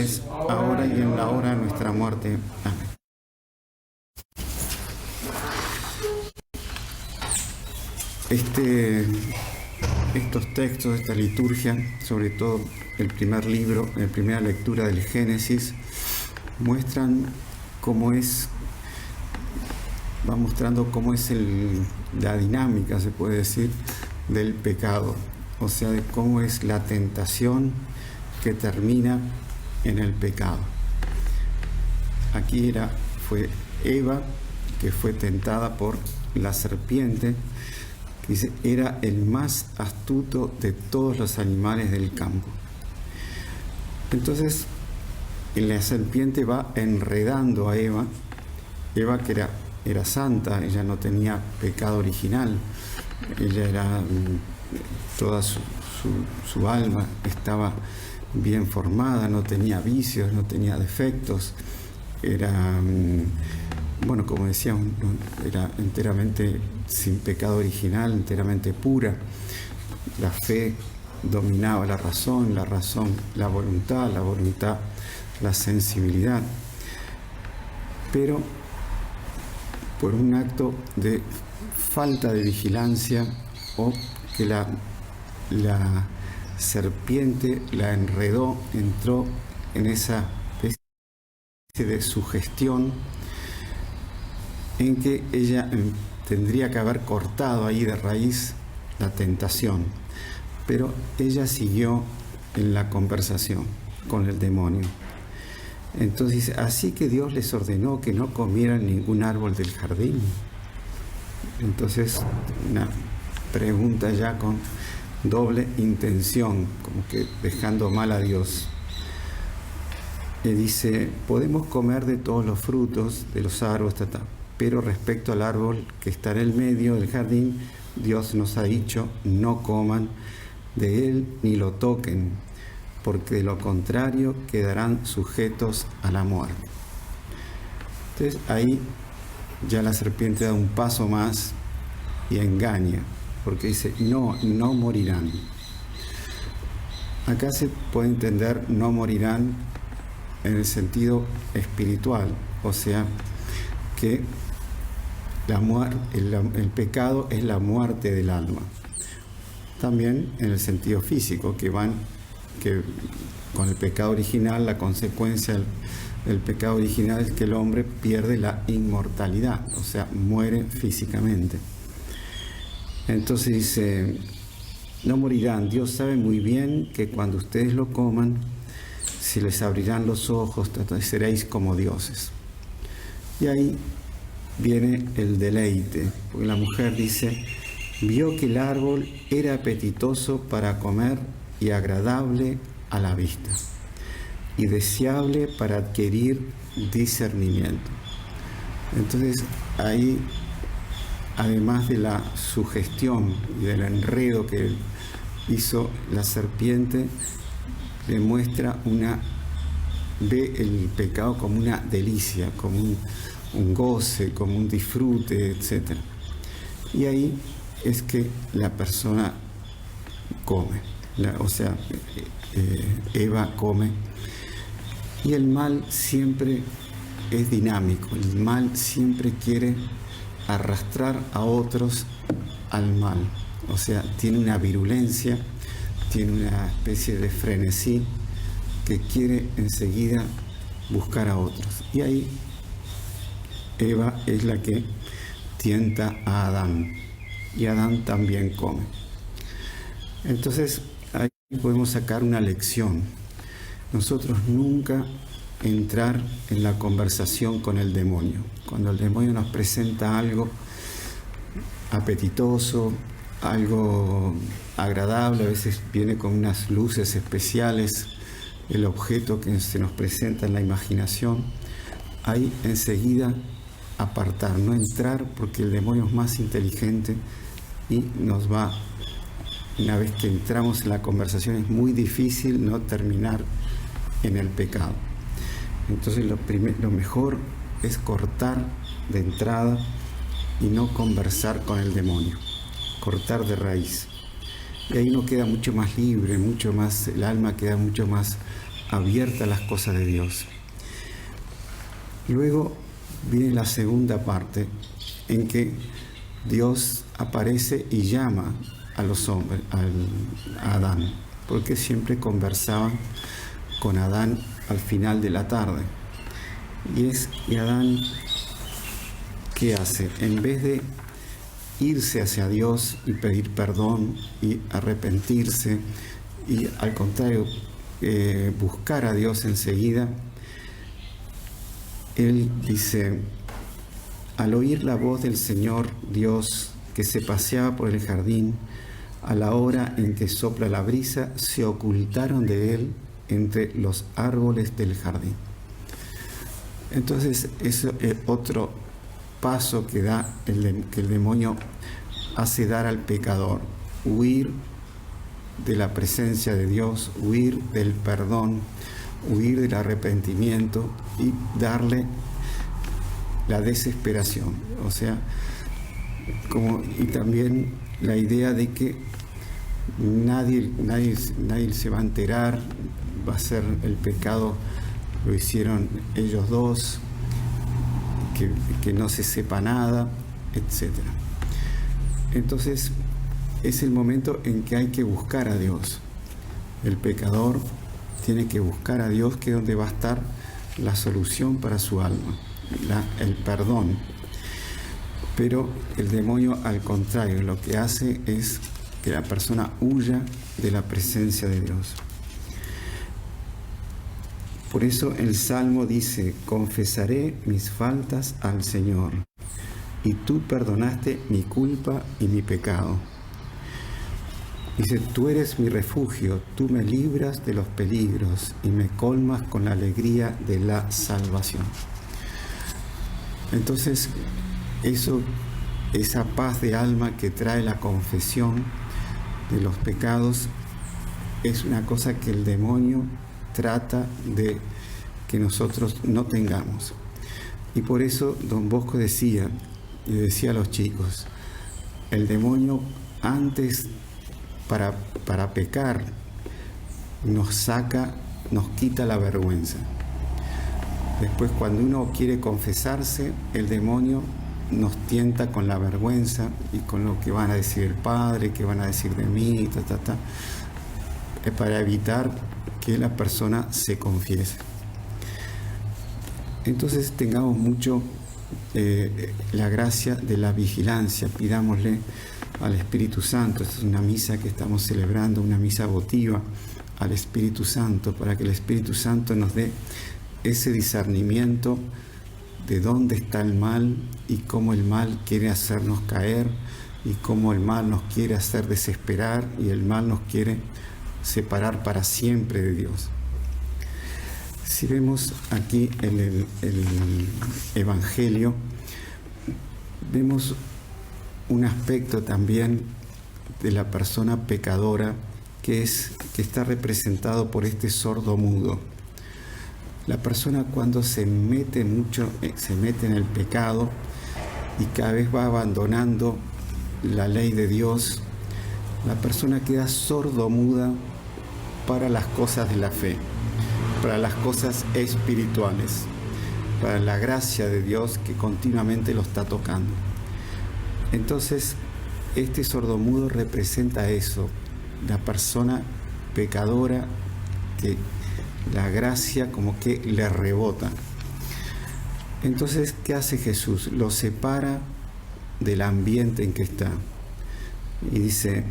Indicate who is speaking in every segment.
Speaker 1: es ahora y en la hora de nuestra muerte. Amén. Estos textos, esta liturgia, sobre todo el primer libro, la primera lectura del Génesis, muestran cómo es, va mostrando cómo es la dinámica, se puede decir, del pecado, o sea, de cómo es la tentación que termina en el pecado. Aquí fue Eva que fue tentada por la serpiente, que dice, era el más astuto de todos los animales del campo. Entonces, la serpiente va enredando a Eva, que era santa, ella no tenía pecado original, ella era, toda su alma estaba bien formada, no tenía vicios, no tenía defectos, era, bueno, como decíamos, era enteramente sin pecado original, enteramente pura. La fe dominaba la razón, la voluntad, la sensibilidad. Pero por un acto de falta de vigilancia, o que la serpiente la enredó, entró en esa especie de sugestión en que ella tendría que haber cortado ahí de raíz la tentación, pero ella siguió en la conversación con el demonio. Entonces, así que Dios les ordenó que no comieran ningún árbol del jardín. Entonces, una pregunta ya con doble intención, como que dejando mal a Dios. Le dice, podemos comer de todos los frutos de los árboles, pero respecto al árbol que está en el medio del jardín, Dios nos ha dicho, no coman de él ni lo toquen, porque de lo contrario quedarán sujetos a la muerte. Entonces ahí ya la serpiente da un paso más y engaña, porque dice, no morirán. Acá se puede entender no morirán en el sentido espiritual, o sea, que el pecado es la muerte del alma. También en el sentido físico, que con el pecado original, la consecuencia del pecado original es que el hombre pierde la inmortalidad, o sea, muere físicamente. Entonces dice, no morirán. Dios sabe muy bien que cuando ustedes lo coman, se les abrirán los ojos, seréis como dioses. Y ahí viene el deleite, porque la mujer dice, vio que el árbol era apetitoso para comer y agradable a la vista, y deseable para adquirir discernimiento. Entonces ahí, además de la sugestión y del enredo que hizo la serpiente, le muestra ve el pecado como una delicia, como un goce, como un disfrute, etc. Y ahí es que la persona come, Eva come. Y el mal siempre es dinámico, el mal siempre quiere arrastrar a otros al mal, o sea, tiene una virulencia, tiene una especie de frenesí que quiere enseguida buscar a otros. Y ahí Eva es la que tienta a Adán, y Adán también come. Entonces ahí podemos sacar una lección. Nosotros nunca entrar en la conversación con el demonio. Cuando el demonio nos presenta algo apetitoso, algo agradable, a veces viene con unas luces especiales, el objeto que se nos presenta en la imaginación, ahí enseguida apartar, no entrar, porque el demonio es más inteligente y nos va, una vez que entramos en la conversación, es muy difícil no terminar en el pecado. Entonces lo mejor es cortar de entrada y no conversar con el demonio, cortar de raíz. Y ahí uno queda mucho más libre, mucho más, el alma queda mucho más abierta a las cosas de Dios. Luego viene la segunda parte, en que Dios aparece y llama a los hombres, a Adán, porque siempre conversaban con Adán al final de la tarde. Y Adán, ¿qué hace? En vez de irse hacia Dios y pedir perdón y arrepentirse, y al contrario, buscar a Dios enseguida, él dice: al oír la voz del Señor Dios que se paseaba por el jardín, a la hora en que sopla la brisa, se ocultaron de él entre los árboles del jardín. Entonces, eso es otro paso que da que el demonio hace dar al pecador: huir de la presencia de Dios, huir del perdón, huir del arrepentimiento y darle la desesperación. O sea, y también la idea de que nadie se va a enterar, va a ser el pecado, lo hicieron ellos dos, que no se sepa nada, etc. Entonces es el momento en que hay que buscar a Dios. El pecador tiene que buscar a Dios, que es donde va a estar la solución para su alma, el perdón. Pero el demonio, al contrario, lo que hace es que la persona huya de la presencia de Dios. Por eso el Salmo dice: confesaré mis faltas al Señor, y tú perdonaste mi culpa y mi pecado. Dice: tú eres mi refugio, tú me libras de los peligros y me colmas con la alegría de la salvación. Entonces, esa paz de alma que trae la confesión de los pecados es una cosa que el demonio trata de que nosotros no tengamos. Y por eso Don Bosco decía, y decía a los chicos, el demonio antes para pecar nos quita la vergüenza. Después, cuando uno quiere confesarse, el demonio nos tienta con la vergüenza y con lo que van a decir el Padre, que van a decir de mí, para evitar que la persona se confiese. Entonces tengamos mucho la gracia de la vigilancia, pidámosle al Espíritu Santo. Esta es una misa que estamos celebrando, una misa votiva al Espíritu Santo, para que el Espíritu Santo nos dé ese discernimiento de dónde está el mal y cómo el mal quiere hacernos caer y cómo el mal nos quiere hacer desesperar y el mal nos quiere separar para siempre de Dios. Si vemos aquí el Evangelio, vemos un aspecto también de la persona pecadora que está representado por este sordo mudo. La persona, cuando se mete en el pecado y cada vez va abandonando la ley de Dios, la persona queda sordo-muda para las cosas de la fe, para las cosas espirituales, para la gracia de Dios que continuamente lo está tocando. Entonces, este sordo-mudo representa eso, la persona pecadora que la gracia como que le rebota. Entonces, ¿qué hace Jesús? Lo separa del ambiente en que está. Y dice,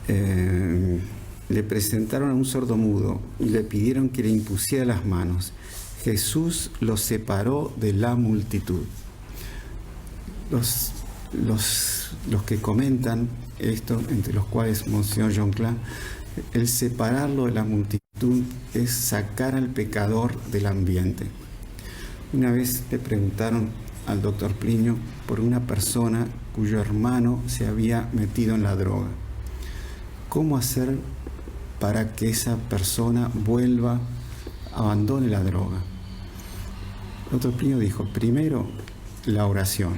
Speaker 1: le presentaron a un sordomudo y le pidieron que le impusiera las manos. Jesús lo separó de la multitud. Los que comentan esto, entre los cuales Monseñor John Clan, el separarlo de la multitud es sacar al pecador del ambiente. Una vez le preguntaron al doctor Plinio por una persona cuyo hermano se había metido en la droga. ¿Cómo hacer para que esa persona abandone la droga? El doctor Plinio dijo, primero, la oración.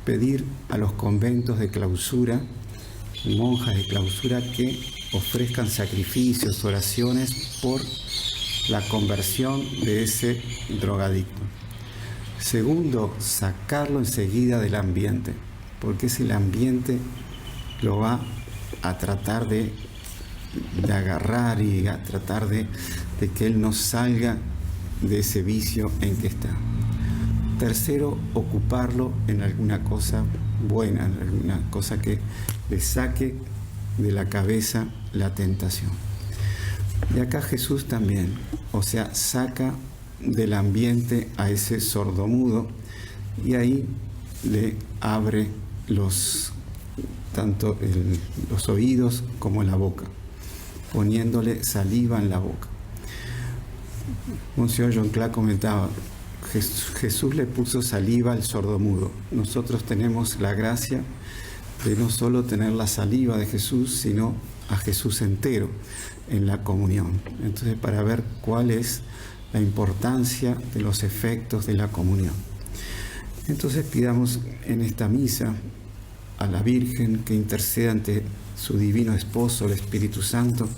Speaker 1: Pedir a los conventos de clausura, monjas de clausura, que ofrezcan sacrificios, oraciones por la conversión de ese drogadicto. Segundo, sacarlo enseguida del ambiente, porque es el ambiente lo va a tratar de agarrar y a tratar de que él no salga de ese vicio en que está. Tercero, ocuparlo en alguna cosa buena, en alguna cosa que le saque de la cabeza la tentación. Y acá Jesús también, o sea, saca del ambiente a ese sordomudo y ahí le abre tanto los oídos como la boca, poniéndole saliva en la boca. Monsieur John Clark comentaba, Jesús le puso saliva al sordomudo. Nosotros tenemos la gracia de no solo tener la saliva de Jesús, sino a Jesús entero en la comunión. Entonces, para ver cuál es la importancia de los efectos de la comunión. Entonces, pidamos en esta misa a la Virgen que interceda ante su divino esposo, el Espíritu Santo,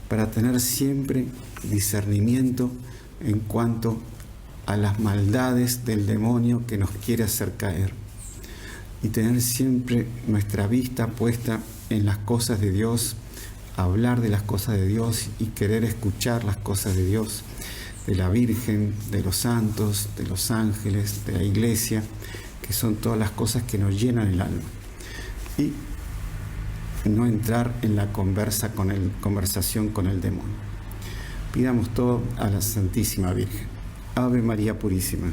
Speaker 1: para tener siempre discernimiento en cuanto a las maldades del demonio que nos quiere hacer caer, y tener siempre nuestra vista puesta en las cosas de Dios, hablar de las cosas de Dios y querer escuchar las cosas de Dios, de la Virgen, de los santos, de los ángeles, de la Iglesia, que son todas las cosas que nos llenan el alma. Y no entrar en la conversación con el demonio. Pidamos todo a la Santísima Virgen. Ave María Purísima.